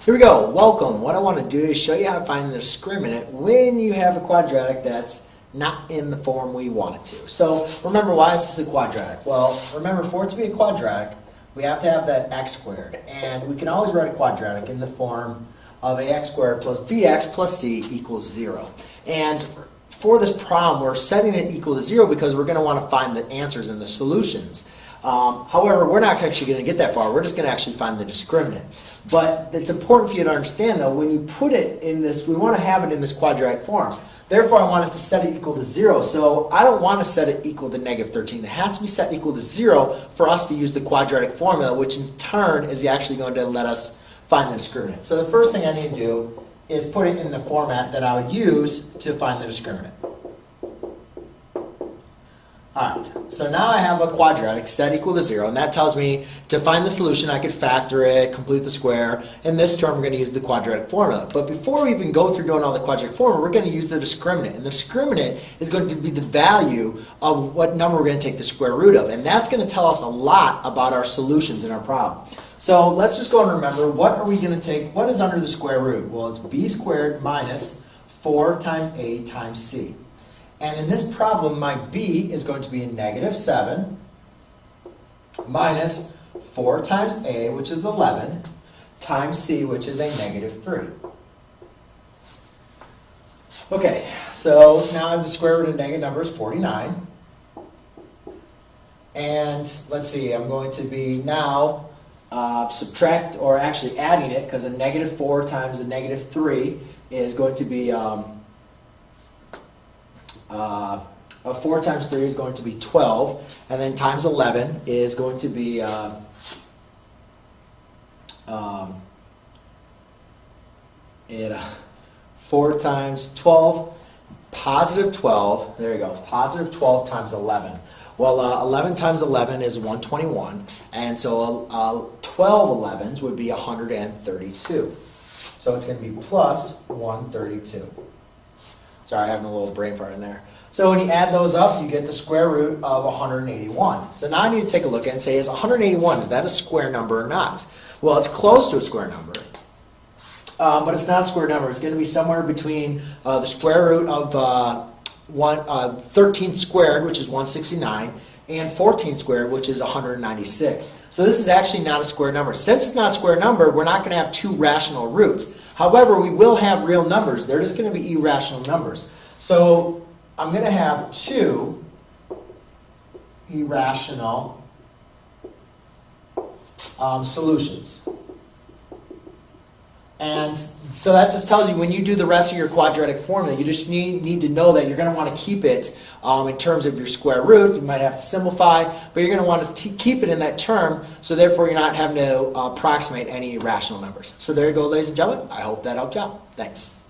Here we go. Welcome. What I want to do is show you how to find the discriminant when you have a quadratic that's not in the form we want it to. So remember, why is this a quadratic? Well, remember, for it to be a quadratic, we have to have that x squared. And we can always write a quadratic in the form of ax squared plus bx plus c equals 0. And for this problem, we're setting it equal to 0 because we're going to want to find the answers and the solutions. However, we're not actually going to get that far. We're just going to actually find the discriminant. But it's important for you to understand, though, when you put it in this, we want to have it in this quadratic form. Therefore, I want it to set it equal to 0. So I don't want to set it equal to negative 13. It has to be set equal to 0 for us to use the quadratic formula, which in turn is actually going to let us find the discriminant. So the first thing I need to do is put it in the format that I would use to find the discriminant. Alright, so now I have a quadratic set equal to 0, and that tells me to find the solution, I could factor it, complete the square. In this term, we're going to use the quadratic formula. But before we even go through doing all the quadratic formula, we're going to use the discriminant. And the discriminant is going to be the value of what number we're going to take the square root of. And that's going to tell us a lot about our solutions in our problem. So let's just go and remember, what are we going to take? What is under the square root? Well, it's b squared minus 4 times a times c. And in this problem, my b is going to be a negative 7 minus 4 times a, which is 11, times c, which is a negative 3. Okay, so now the square root of negative number is 49. And let's see, I'm going to be now subtract, or actually adding it, because a negative 4 times a negative 3 is going to be... 4 times 3 is going to be 12, and then times 11 is going to be 4 times 12, positive 12, there you go, positive 12 times 11. Well, 11 times 11 is 121, and so 12 11s would be 132. So it's going to be plus 132. Sorry, having a little brain fart in there. So when you add those up, you get the square root of 181. So now I need to take a look and say, is 181, is that a square number or not? Well, it's close to a square number, but it's not a square number. It's going to be somewhere between the square root of 13 squared, which is 169, and 14 squared, which is 196. So this is actually not a square number. Since it's not a square number, we're not going to have two rational roots. However, we will have real numbers. They're just going to be irrational numbers. So I'm going to have two irrational solutions. And so that just tells you, when you do the rest of your quadratic formula, you just need to know that you're going to want to keep it in terms of your square root. You might have to simplify, but you're going to want to keep it in that term, so therefore you're not having to approximate any irrational numbers. So there you go, ladies and gentlemen. I hope that helped you out. Thanks.